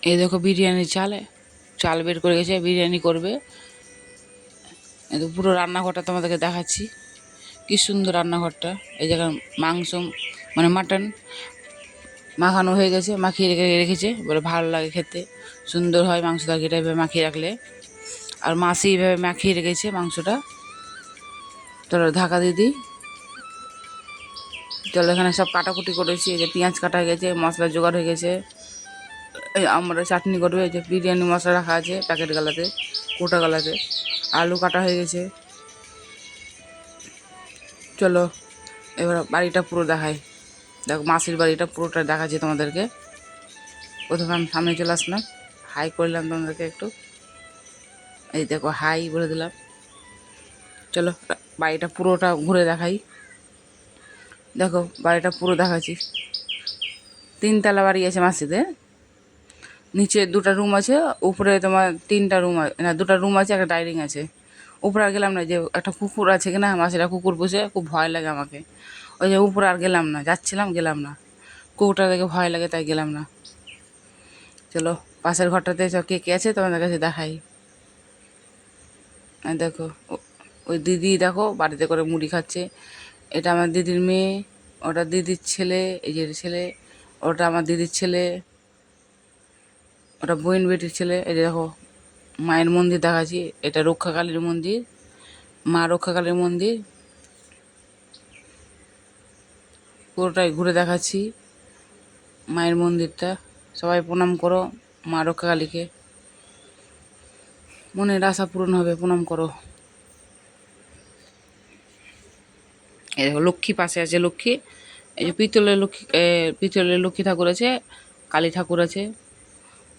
এই দেখো বিরিয়ানির চাল বের করে গেছে, বিরিয়ানি করবে। এই তো পুরো রান্নাঘরটা তোমাদেরকে দেখাচ্ছি, কি সুন্দর রান্নাঘরটা। এই জায়গায় মাংস মানে মাটন মাখানো হয়ে গেছে, মাখিয়ে রেখেছে, বলে ভালো লাগে খেতে, সুন্দর হয় মাংস তরকারিটা এভাবে মাখিয়ে রাখলে। আর মাসি এইভাবে মাখিয়ে রেখেছে মাংসটা। চলো ঢাকা দিয়ে দিই। চলো এখানে সব কাটাকুটি করেছি, এই যে পেঁয়াজ কাটা হয়ে গেছে, মশলা জোগাড় হয়ে গেছে। এই আমরা চাটনি করবে, এই যে বিরিয়ানি মশলা রাখা আছে প্যাকেট গালাতে, কোটা গালাতে। আলু কাটা হয়ে গেছে। চলো এবার বাড়িটা পুরো দেখাই। দেখো মাসির বাড়িটা পুরোটা দেখাচ্ছি তোমাদেরকে। প্রথমে আমি সামনে চলে আসলাম, হাই করলাম তোমাদেরকে একটু। এই দেখো হাই বলে দিলাম। চলো বাড়িটা পুরোটা ঘুরে দেখাই। দেখো বাড়িটা পুরো দেখাচ্ছি। 3 তলা বাড়ি আছে মাসিদের। নিচে 2টা রুম আছে, উপরে তোমার 3টা রুম না 2টা রুম আছে, একটা ডাইনিং আছে। উপরে আর গেলাম না, যে একটা কুকুর আছে কিনা, মাসিরা কুকুর পুষে, খুব ভয় লাগে আমাকে। ওই যে উপরে আর গেলাম না, যাচ্ছিলাম গেলাম না, কুকুরটা দেখে ভয় লাগে তাই গেলাম না। চলো পাশের ঘরটাতে সব কে কে আছে তোমাদের কাছে দেখাই। দেখো ওই দিদি দেখো বাড়িতে করে মুড়ি খাচ্ছে। এটা আমার দিদির মেয়ে, ওটা দিদির ছেলে, এই যে ছেলে, ওটা আমার দিদির ছেলে, ওটা বোন বেটির ছেলে। এই যে দেখো মায়ের মন্দির দেখাচ্ছি, এটা রক্ষাকালীর মন্দির, মা রক্ষাকালীর মন্দির পুরোটাই ঘুরে দেখাচ্ছি। মায়ের মন্দিরটা সবাই প্রণাম করো, মা রক্ষাকালীকে, মনের আশা পূরণ হবে, প্রণাম করো। এই দেখো লক্ষ্মী পাশে আছে, লক্ষ্মী। এই যে পিতলের লক্ষ্মী ঠাকুর আছে, কালী ঠাকুর আছে,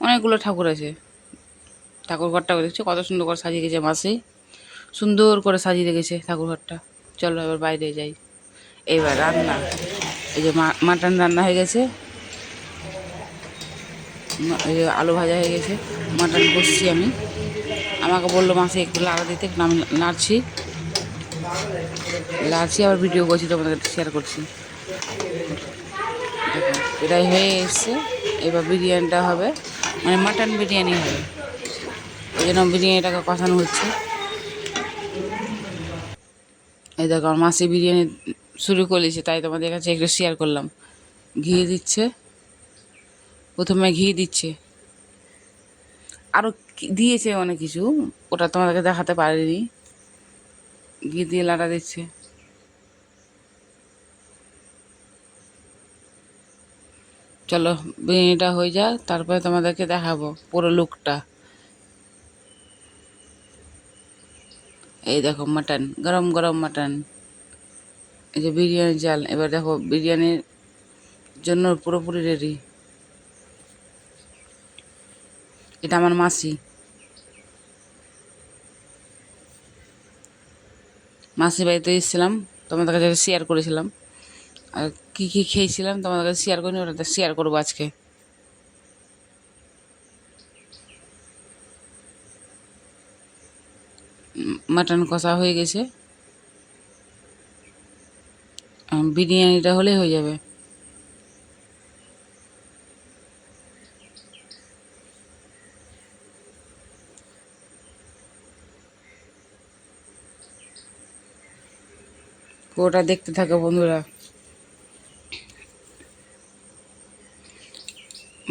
অনেকগুলো ঠাকুর আছে। ঠাকুর ঘরটা দেখছি কত সুন্দর করে সাজিয়ে গেছে মাসি, সুন্দর করে সাজিয়ে রেখেছে ঠাকুর ঘরটা। চলো এবার বাইরে যাই। এইবার রান্না, এই যে মাটন রান্না হয়ে গেছে, এই যে আলু ভাজা হয়ে গেছে, মাটন কষছি আমি। আমাকে বললো মাসি একটু লাড়া দিতে, আমি নাড়ছি আবার ভিডিও করছি, তোমাদের শেয়ার করছি। দেখো এটাই হয়ে এসছে। এবার বিরিয়ানিটা হবে, মানে মাটন বিরিয়ানি হবে, ওই জন্য বিরিয়ানিটাকে কষানো হচ্ছে। এই দেখো আমার মাসি বিরিয়ানি শুরু করেছে, তাই তোমাদের কাছে একটু শেয়ার করলাম। ঘি দিচ্ছে, প্রথমে ঘি দিচ্ছে, আরও দিয়েছে অনেক কিছু, ওটা তোমাদেরকে দেখাতে পারিনি। ঘি দিয়ে লাড়া দিচ্ছে। চলো বিরিয়ানিটা হয়ে যাক, তারপরে তোমাদেরকে দেখাবো পুরো লুকটা। এই দেখো মাটন, গরম গরম মাটন, এই যে বিরিয়ানি চাল। এবার দেখো বিরিয়ানির জন্য পুরোপুরি রেডি। এটা আমার মাসি বাড়িতে এসেছিলাম, তোমাদের কাছে শেয়ার করেছিলাম। আর কী কী খেয়েছিলাম তোমাদের কাছে শেয়ার করিনি, ওটা শেয়ার করবো আজকে। মাটন কষা হয়ে গেছে, বিরিয়ানিটা হলেই হয়ে যাবে। পুরোটা দেখতে থাকো বন্ধুরা,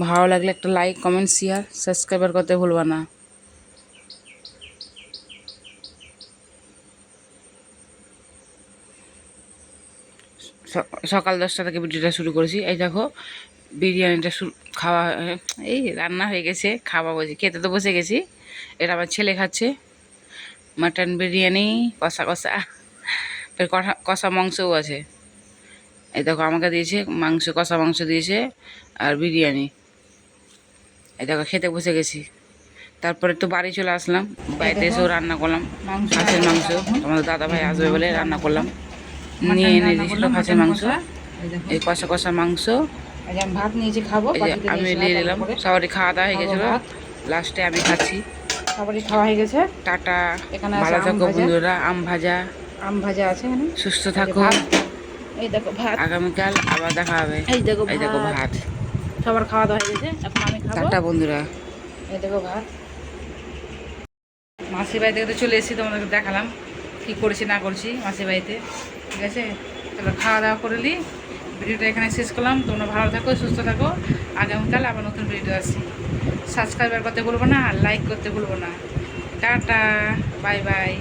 ভালো লাগলে একটা লাইক কমেন্ট শেয়ার সাবস্ক্রাইবার করতে ভুলবা না। সকাল 10টা থেকে ভিডিওটা শুরু করেছি। এই দেখো বিরিয়ানিটা খাওয়া, এই রান্না হয়ে গেছে, খাওয়া বসে খেতে তো বসে গেছি। এটা আমার ছেলে খাচ্ছে মাটন বিরিয়ানি, কষা কষা, ফের কষা মাংসও আছে। এই দেখো আমাকে দিয়েছে মাংস, কষা মাংস দিয়েছে আর বিরিয়ানি। এই দেখো খেতে বসে গেছি। তারপরে তো বাড়ি চলে আসলাম, বাড়িতে এসেও রান্না করলাম খাসির মাংস। তোমাদের দাদা ভাই আসবে বলে রান্না করলাম, নিয়ে এনে দিয়েছিল খাসির মাংস। এই কষা কষা মাংস আমি ভাত নিয়েছি খাবো, আমি দিয়ে দিলাম। সবারই খাওয়া দাওয়া হয়ে গেছিলো, লাস্টে আমি খাচ্ছি। সবারই খাওয়া হয়ে গেছে। টাটা, এখানে ভালো থাকো বন্ধুরা। আম ভাজা আছে এখানে। সুস্থ থাকো। এই দেখো ভাত, আগামীকাল আবার দেখা হবে। এই দেখো ভাত। সবার খাওয়া দাওয়া হয়ে গেছে, এখন আমি খাবো। টাটা বন্ধুরা। এই দেখো ভাত। মাসির বাড়ি থেকে তো চলে এসেছি, তোমাদেরকে দেখালাম কী করেছি না করছি মাসির বাড়িতে। ঠিক আছে, তাহলে খাওয়া দাওয়া করে নিই, ভিডিওটা এখানে শেষ করলাম। তোমরা ভালো থাকো, সুস্থ থাকো। আগামীকাল আবার নতুন ভিডিও আসছি। সাবস্ক্রাইবার করতে ভুলবো না, আর লাইক করতে ভুলবো না। Tata, bye bye.